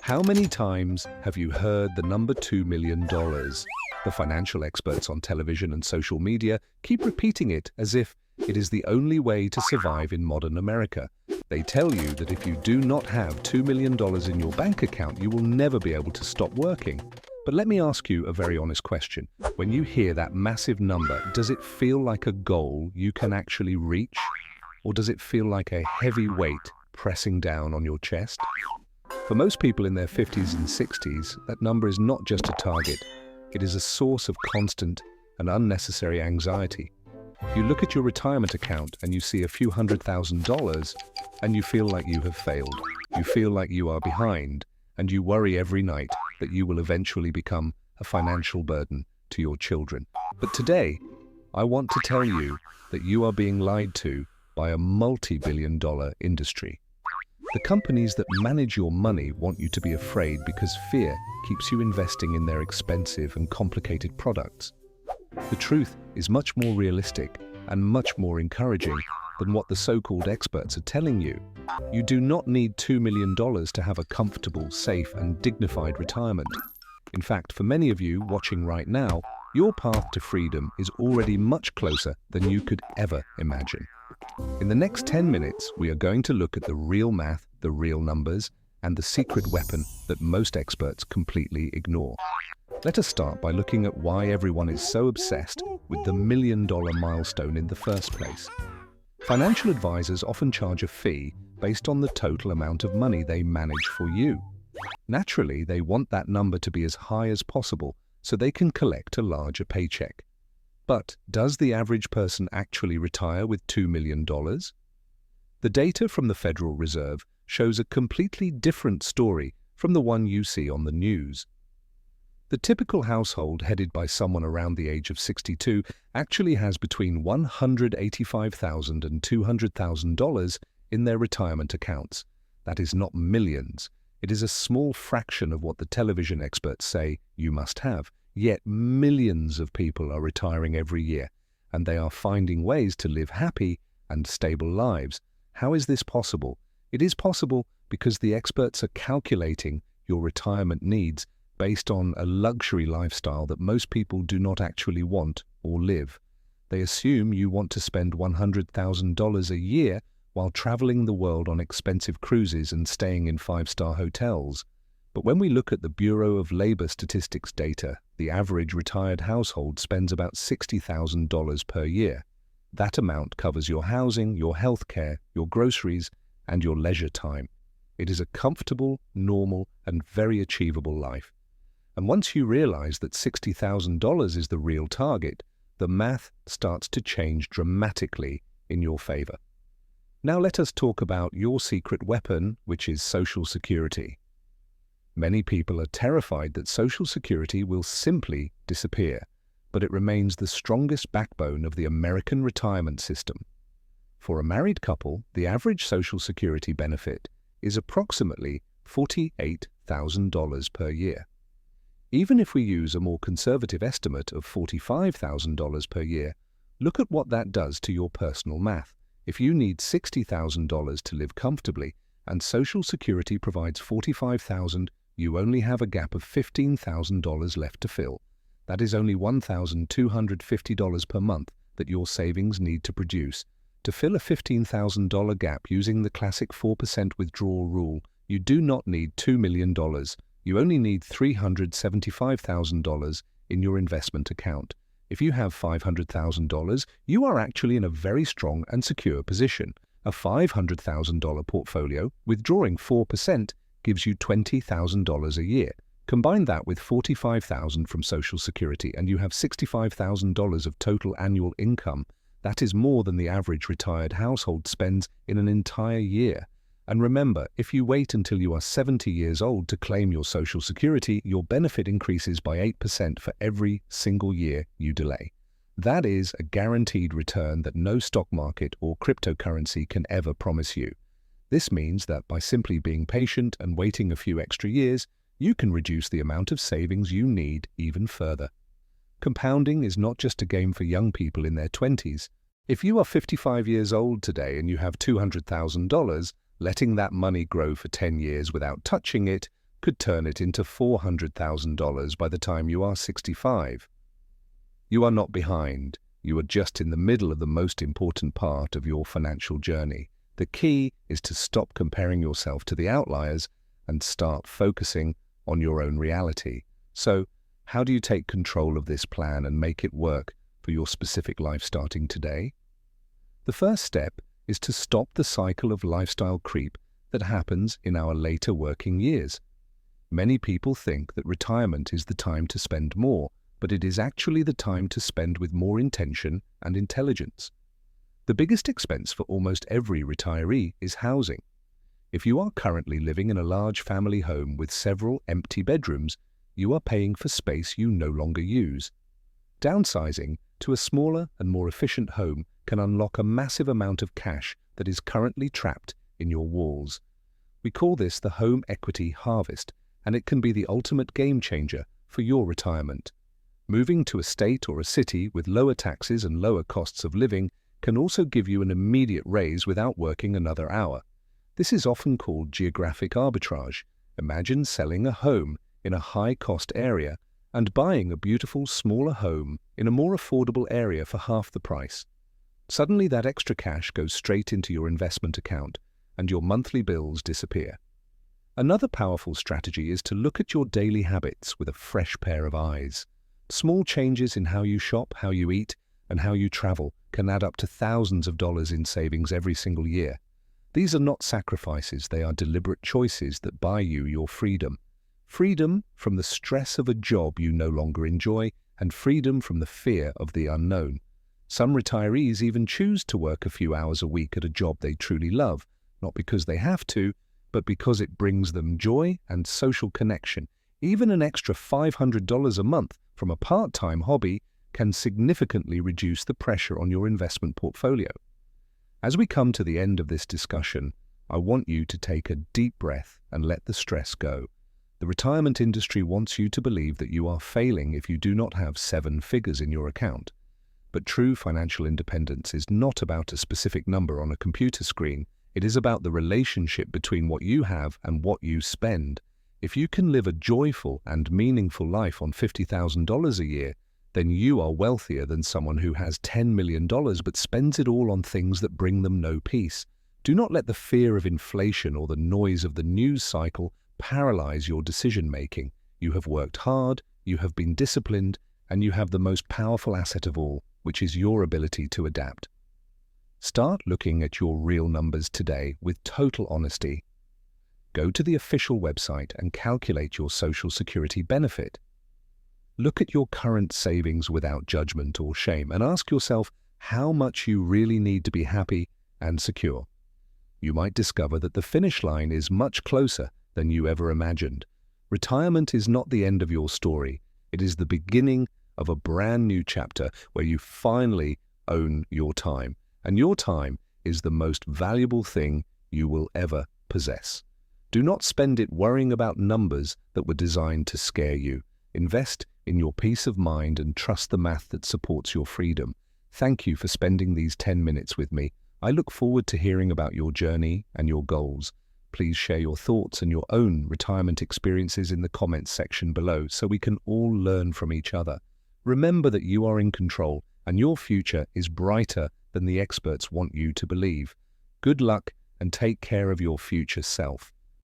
How many times have you heard the number $2 million? The financial experts on television and social media keep repeating it as if it is the only way to survive in modern America. They tell you that if you do not have $2 million in your bank account, you will never be able to stop working. But let me ask you a very honest question. When you hear that massive number, does it feel like a goal you can actually reach? Or does it feel like a heavy weight pressing down on your chest? For most people in their 50s and 60s, that number is not just a target. It is a source of constant and unnecessary anxiety. You look at your retirement account and you see a few $100,000 and you feel like you have failed. You feel like you are behind and you worry every night that you will eventually become a financial burden to your children. But today, I want to tell you that you are being lied to by a multi-billion-dollar industry. The companies that manage your money want you to be afraid because fear keeps you investing in their expensive and complicated products. The truth is much more realistic and much more encouraging than what the so-called experts are telling you. You do not need $2 million to have a comfortable, safe, and dignified retirement. In fact, for many of you watching right now, your path to freedom is already much closer than you could ever imagine. In the next 10 minutes, we are going to look at the real math, the real numbers, and the secret weapon that most experts completely ignore. Let us start by looking at why everyone is so obsessed with the $1 million milestone in the first place. Financial advisors often charge a fee based on the total amount of money they manage for you. Naturally, they want that number to be as high as possible so they can collect a larger paycheck. But does the average person actually retire with $2 million? The data from the Federal Reserve shows a completely different story from the one you see on the news. The typical household headed by someone around the age of 62 actually has between $185,000 and $200,000 in their retirement accounts. That is not millions. It is a small fraction of what the television experts say you must have. Yet millions of people are retiring every year, and they are finding ways to live happy and stable lives. How is this possible? It is possible because the experts are calculating your retirement needs based on a luxury lifestyle that most people do not actually want or live. They assume you want to spend $100,000 a year while traveling the world on expensive cruises and staying in five-star hotels. But when we look at the Bureau of Labor Statistics data, the average retired household spends about $60,000 per year. That amount covers your housing, your health care, your groceries, and your leisure time. It is a comfortable, normal, and very achievable life. And once you realize that $60,000 is the real target, the math starts to change dramatically in your favor. Now let us talk about your secret weapon, which is Social Security. Many people are terrified that Social Security will simply disappear, but it remains the strongest backbone of the American retirement system. For a married couple, the average Social Security benefit is approximately $48,000 per year. Even if we use a more conservative estimate of $45,000 per year, look at what that does to your personal math. If you need $60,000 to live comfortably and Social Security provides $45,000, you only have a gap of $15,000 left to fill. That is only $1,250 per month that your savings need to produce. To fill a $15,000 gap using the classic 4% withdrawal rule, you do not need $2 million. You only need $375,000 in your investment account. If you have $500,000, you are actually in a very strong and secure position. A $500,000 portfolio, withdrawing 4%, gives you $20,000 a year. Combine that with $45,000 from Social Security and you have $65,000 of total annual income. That is more than the average retired household spends in an entire year. And remember, if you wait until you are 70 years old to claim your Social Security, your benefit increases by 8% for every single year you delay. That is a guaranteed return that no stock market or cryptocurrency can ever promise you. This means that by simply being patient and waiting a few extra years, you can reduce the amount of savings you need even further. Compounding is not just a game for young people in their 20s. If you are 55 years old today and you have $200,000, letting that money grow for 10 years without touching it could turn it into $400,000 by the time you are 65. You are not behind. You are just in the middle of the most important part of your financial journey. The key is to stop comparing yourself to the outliers and start focusing on your own reality. So, how do you take control of this plan and make it work for your specific life starting today? The first step is to stop the cycle of lifestyle creep that happens in our later working years. Many people think that retirement is the time to spend more, but it is actually the time to spend with more intention and intelligence. The biggest expense for almost every retiree is housing. If you are currently living in a large family home with several empty bedrooms, you are paying for space you no longer use. Downsizing to a smaller and more efficient home can unlock a massive amount of cash that is currently trapped in your walls. We call this the home equity harvest, and it can be the ultimate game changer for your retirement. Moving to a state or a city with lower taxes and lower costs of living can also give you an immediate raise without working another hour. This is often called geographic arbitrage. Imagine selling a home in a high-cost area and buying a beautiful, smaller home in a more affordable area for half the price. Suddenly that extra cash goes straight into your investment account, and your monthly bills disappear. Another powerful strategy is to look at your daily habits with a fresh pair of eyes. Small changes in how you shop, how you eat, and how you travel can add up to thousands of dollars in savings every single year. These are not sacrifices, they are deliberate choices that buy you your freedom. Freedom from the stress of a job you no longer enjoy, and freedom from the fear of the unknown. Some retirees even choose to work a few hours a week at a job they truly love, not because they have to, but because it brings them joy and social connection. Even an extra $500 a month from a part-time hobby can significantly reduce the pressure on your investment portfolio. As we come to the end of this discussion, I want you to take a deep breath and let the stress go. The retirement industry wants you to believe that you are failing if you do not have 7 figures in your account. But true financial independence is not about a specific number on a computer screen. It is about the relationship between what you have and what you spend. If you can live a joyful and meaningful life on $50,000 a year, then you are wealthier than someone who has $10 million but spends it all on things that bring them no peace. Do not let the fear of inflation or the noise of the news cycle paralyze your decision-making. You have worked hard, you have been disciplined, and you have the most powerful asset of all, which is your ability to adapt. Start looking at your real numbers today with total honesty. Go to the official website and calculate your Social Security benefit. Look at your current savings without judgment or shame and ask yourself how much you really need to be happy and secure. You might discover that the finish line is much closer than you ever imagined. Retirement is not the end of your story. It is the beginning of a brand new chapter where you finally own your time. And your time is the most valuable thing you will ever possess. Do not spend it worrying about numbers that were designed to scare you. Invest in your peace of mind and trust the math that supports your freedom. Thank you for spending these 10 minutes with me. I look forward to hearing about your journey and your goals. Please share your thoughts and your own retirement experiences in the comments section below so we can all learn from each other. Remember that you are in control and your future is brighter than the experts want you to believe. Good luck and take care of your future self.